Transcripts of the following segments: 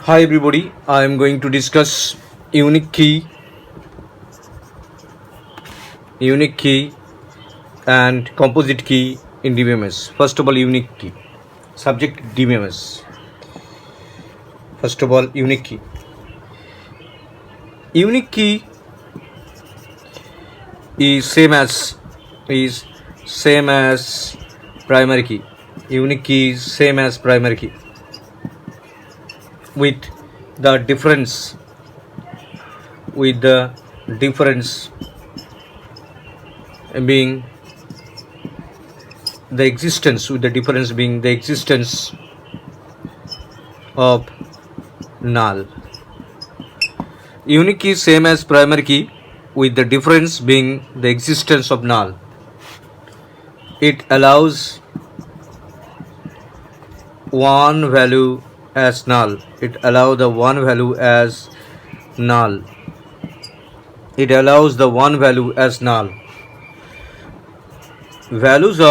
Hi everybody, I am going to discuss unique key and composite key in DBMS. First of all, unique key. Subject DBMS. First of all, unique key. Unique key is same as primary key. Unique key is same as primary key, with the difference being the existence of null. Unique key same as primary key, with the difference being the existence of null. It allows one value as null. It allows the one value as null. Value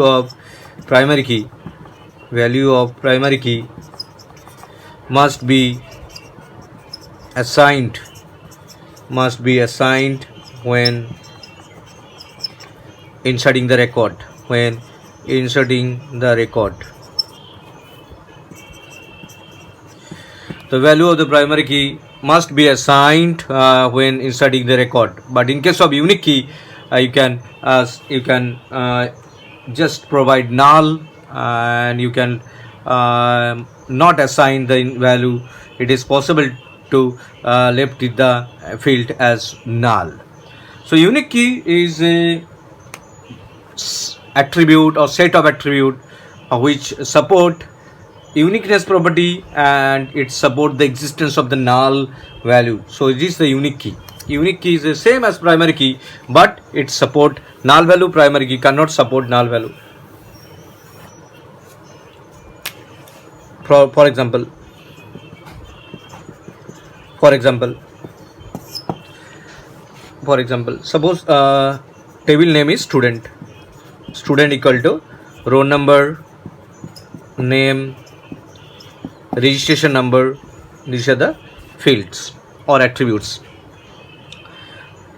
of primary key must be assigned when inserting the record. The value of the primary key must be assigned when inserting the record. But in case of unique key, you can just provide null, and you can not assign the value. It is possible to left the field as null. So unique key is a attribute or set of attribute which support uniqueness property, and it support the existence of the null value. So it is the unique key. Unique key is the same as primary key, but it support null value. Primary key cannot support null value. For example, suppose table name is student equal to roll number, name, registration number. These are the fields or attributes.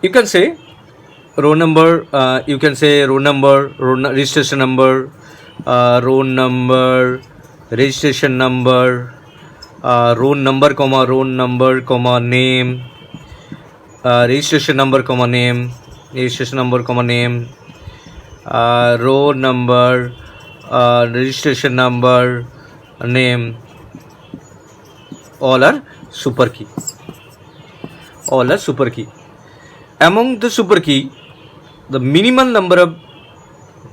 You can say roll number, registration number, roll number, registration number, roll number, name, registration number, name, roll number, registration number, name. All are super key. Among the super key, the minimal number of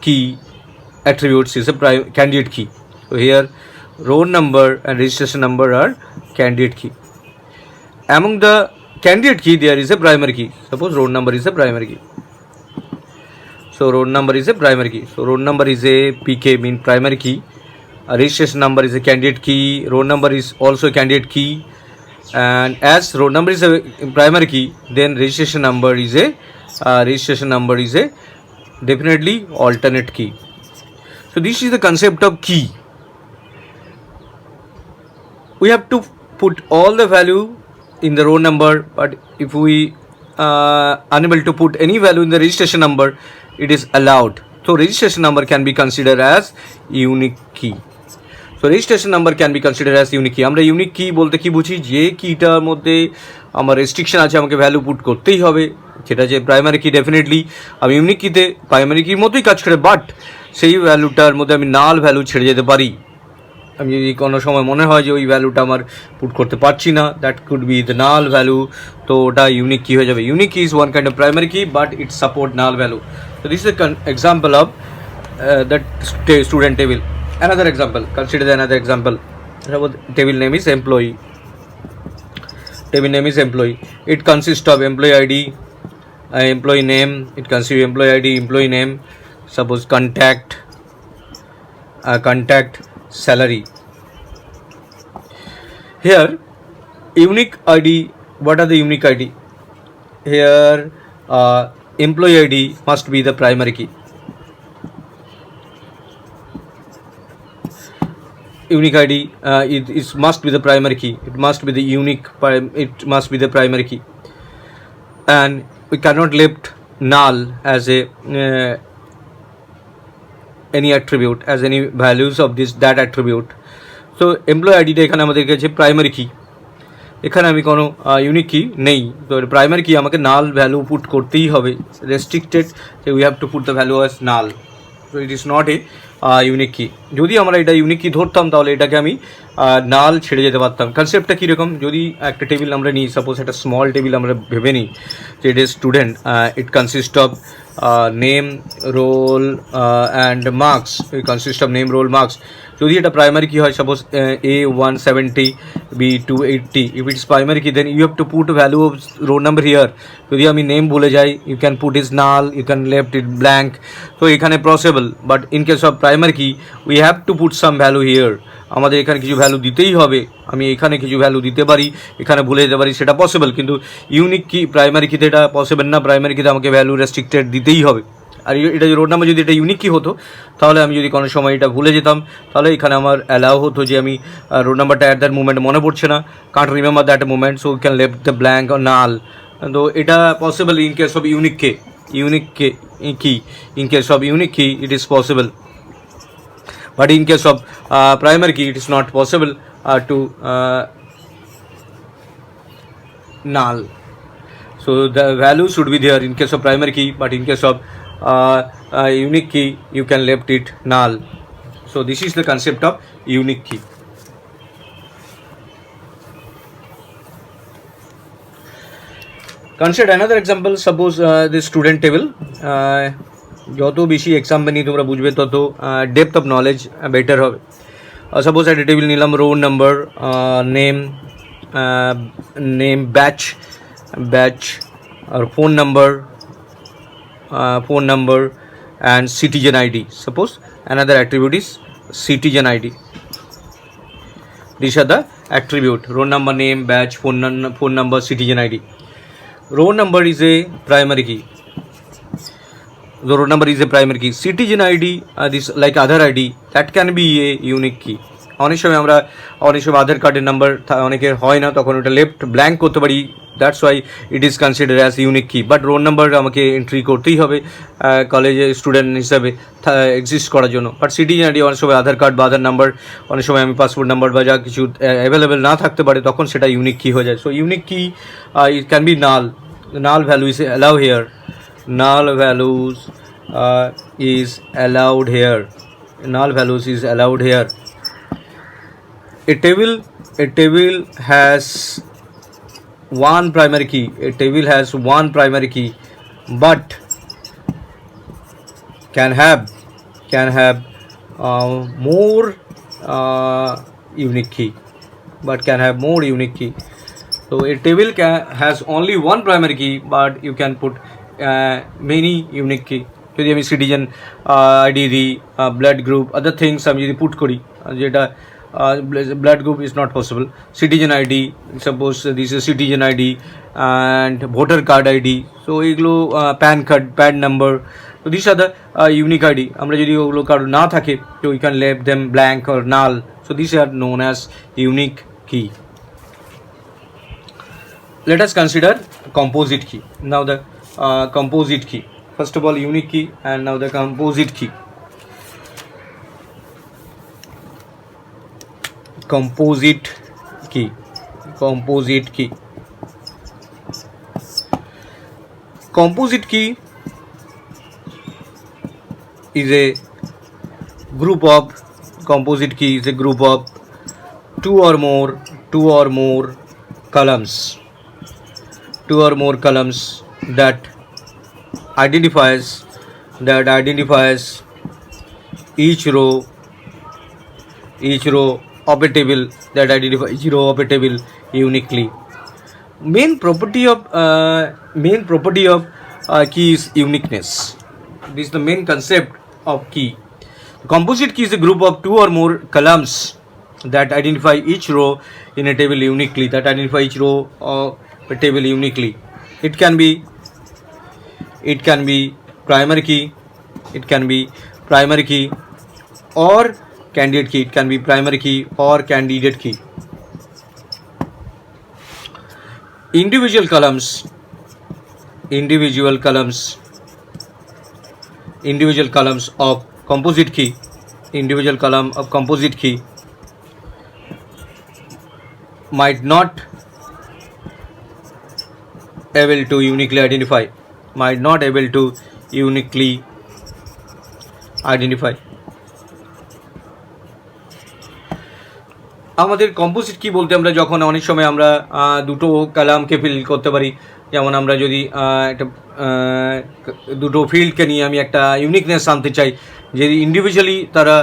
key attributes is a candidate key. So here roll number and registration number are candidate key. Among the candidate key, there is a primary key. Suppose roll number is a primary key. So roll number is a PK, mean primary key. Registration number is a candidate key. Roll number is also a candidate key. And as roll number is a primary key, then registration number is a definitely alternate key. So this is the concept of key. We have to put all the value in the roll number, but if we unable to put any value in the registration number, it is allowed. So registration number can be considered as unique key. So registration number can be considered as unique key. আমরা unique key বলতে কি বুঝি? যে কিটার মধ্যে আমার restriction আছে, আমাকে value put করতেই হবে, সেটা যে প্রাইমারি কি ডেফিনেটলি আমি ইউনিক কিতে প্রাইমারি কির মতোই কাজ করে, বাট সেই ভ্যালুটার মধ্যে আমি নাল ভ্যালু ছেড়ে যেতে পারি। আমি যদি কোনো সময় মনে হয় যে ওই ভ্যালুটা আমার পুট করতে পারছি না, that could be the null value, তো ওটা ইউনিক কি হয়ে যাবে। Unique key is one kind of primary key, but it support null value. So this is an example of that student table. Another example, consider another example. Table name is employee. It consists of employee ID, employee name. It consists of employee ID, employee name. Suppose contact, salary. Here unique ID. What are the unique ID? Here employee ID must be the primary key. unique ID, it must be the primary key. It must be the unique. It must be the primary key, and we cannot left null as a any attribute, as any values of that attribute. So employee ID টা এখানে আমাদের কাছে primary কি, এখানে আমি কোনো unique কি নেই, তো প্রাইমারি কি আমাকে নাল ভ্যালু পুট করতেই হবে, restricted, we have to put the value as null, so it is not a unique কি। যদি আমরা এটা ইউনিক কি ধরতাম তাহলে এটাকে আমি নাল ছেড়ে যেতে পারতাম। কনসেপ্টটা কীরকম, যদি একটা টেবিল আমরা নিই, সাপোজ একটা স্মল টেবিল আমরা ভেবে নিই যে it is student, it consist of name, roll and marks, it consist of name, roll, marks. যদি এটা প্রাইমারি কি হয়, suppose A170, B280, if it's primary key then you have to put value of roll number here. যদি আমি name ভুলে যাই, you can put is null, you can left it blank, তো এখানে possible. But in case of primary key we have to put some value here, আমাদের এখানে কিছু value দিতেই হবে, আমি এখানে কিছু ভ্যালু দিতে পারি, এখানে ভুলে যেতে পারি, সেটা পসিবল। কিন্তু ইউনিক কি প্রাইমারি কিতে এটা পসিবল না, প্রাইমারি কিতে আমাকে ভ্যালু রেস্ট্রিক্টেড দিতেই হবে। আর এটা রোড নাম্বার যদি এটা ইউনিক কি হতো, তাহলে আমি যদি কোনো সময় এটা ভুলে যেতাম, তাহলে এখানে আমার অ্যালাউ হতো যে আমি রোড নাম্বারটা অ্যাট দ্যাট মুমেন্ট মনে পড়ছে না, can't remember that moment, so can left the blank or null. তো এটা possible in case of unique key, key in case of unique key it is possible, but in case of primary key it is not possible to null. So the value should be there in case of primary key, but in case of unique key you can left it null. So this is the concept of unique key. Consider another example, suppose this student table, যত বেশি example নিয়ে তোমরা বুঝবে তত depth of knowledge better হবে। Suppose একটা table নিলাম, roll number, name, batch আর phone number and citizen ID. Suppose another attribute is citizen ID. This are the attribute, roll number, name, batch, phone number, citizen ID. Roll number is a primary key. The roll number is a primary key. Citizen ID, this like other ID, that can be a unique key. অনেক সময় আধার কার্ডের number অনেকের হয় না, তখন ওটা left blank করতে পারি, that's why it is consider as unique কি। বাট রোল নাম্বার আমাকে এন্ট্রি করতেই হবে কলেজে স্টুডেন্ট হিসাবে এক্সিস্ট করার জন্য। বাট সিটিজেন আইডি অনেক সময় আধার কার্ড বা আধার নাম্বার, অনেক সময় আমি পাসপোর্ট নাম্বার বা যা কিছু অ্যাভেলেবেল না থাকতে পারে, তখন সেটা ইউনিক কি হয়ে যায়। So unique key it can be null, null value is allow here, null values is allowed here, null values is allowed here. A table has one primary key, but can have more unique key, so a table has only one primary key, but you can put many unique key. যদি আমি citizen ID দিই, blood group, other things আমি যদি put করি, যেটা blood group is not possible, citizen ID, suppose this is citizen ID and voter card ID, so এইগুলো pan card, pan number, তো this are the unique ID. আমরা যদি ওগুলো কারো না থাকে, তো we can left them blank or null, so this are known as unique কি। Let us consider composite key. Now the composite key. First of all, unique key, and now the composite key. Composite key. Composite key is a group of two or more columns that identifies each row of a table, uniquely. Main property of key is uniqueness. This is the main concept of key. Composite key is a group of two or more columns that identify each row in a table uniquely, a table uniquely. It can be primary key, or candidate key. It can be primary key or candidate key. Individual columns of composite key, individual column of composite key might not able to uniquely identify, আমাদের composite কি বলতে আমরা যখন অনেক সময় আমরা দুটো কালামকে feel করতে পারি, যেমন আমরা যদি একটা দুটো ফিল্ডকে নিয়ে আমি একটা ইউনিকনেস আনতে চাই, যদি ইন্ডিভিজুয়ালি তারা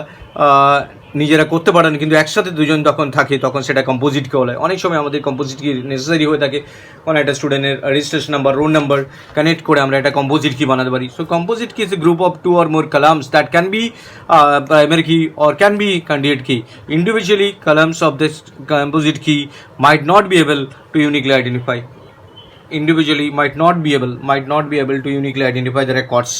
নিজেরা করতে পারেন কিন্তু একসাথে দুজন যখন থাকে তখন সেটা কম্পোজিটকে বলে। অনেক সময় আমাদের কম্পোজিট কি নেসেসারি হয়ে থাকে, কোনো একটা স্টুডেন্টের registration number, roll number connect করে আমরা একটা কম্পোজিট কি বানাতে পারি। সো কম্পোজিট কি is a group of 2 or more columns that can be primary key or can be candidate key. Individually columns of this composite key might not be able to uniquely identify the records.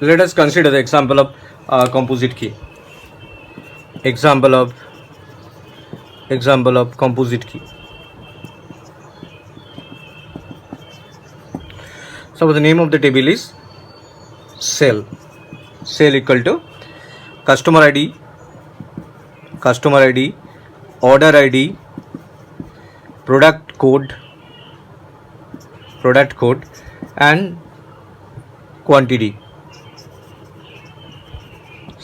Let us consider the example of composite key. Example of composite key. So the name of the table is cell equal to customer ID, order ID, product code and quantity.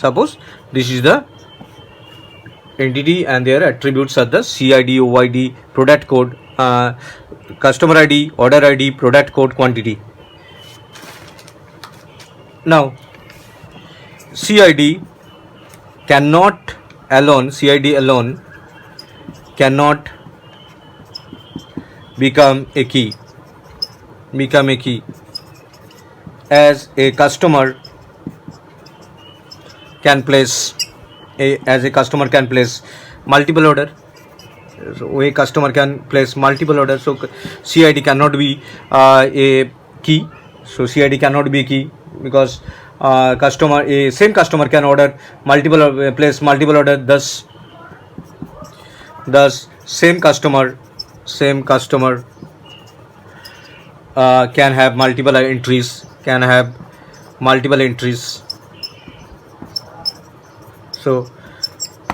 Suppose this is the entity and their attributes are the CID, OID, product code, customer ID, order ID, product code, quantity. Now CID alone cannot become a key as a customer can place multiple order. So a customer can place multiple order, so CID cannot be a key. So CID cannot be a key because same customer can order place multiple order, thus same customer can have multiple entries. So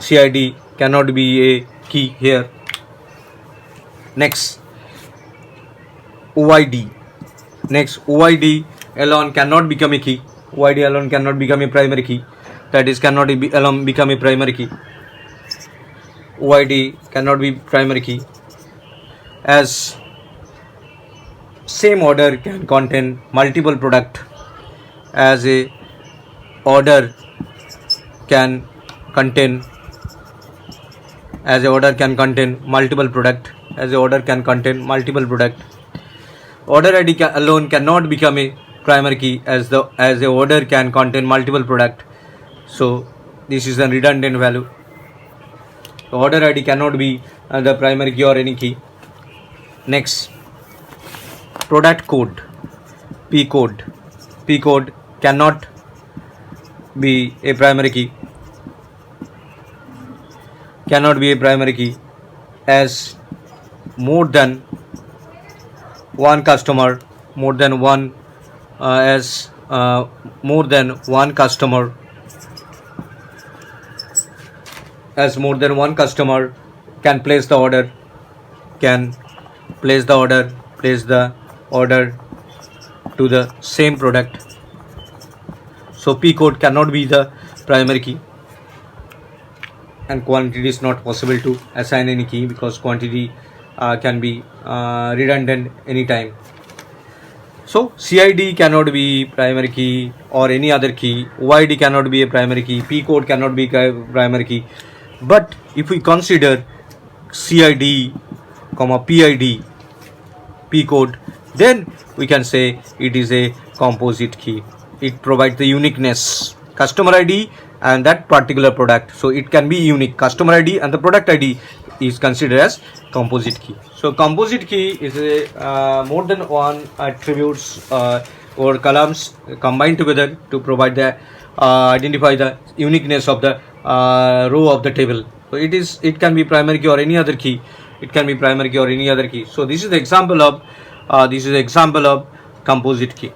CID cannot be a key here. Next OID alone cannot become a key. OID alone cannot become a primary key, that is cannot alone become a primary key. OID cannot be primary key as same order can contain multiple product, as a order can contain multiple product. Order ID alone cannot become a primary key as the order can contain multiple product. So this is a redundant value. The order ID cannot be the primary key or any key. Next, product code, P code cannot be a primary key, as more than one customer can place the order to the same product. So P code cannot be the primary key, and quantity is not possible to assign any key because quantity can be redundant anytime. So CID cannot be primary key or any other key. OID cannot be a primary key. P code cannot be a primary key. But if we consider CID, PID, P code, then we can say it is a composite key. It provides the uniqueness, customer ID and that particular product. So it can be unique. Customer ID and the product ID is considered as composite key. So composite key is a more than one attributes or columns combined together to provide the identify the uniqueness of the row of the table. So it can be primary key or any other key. It can be primary key or any other key. So this is the example of composite key.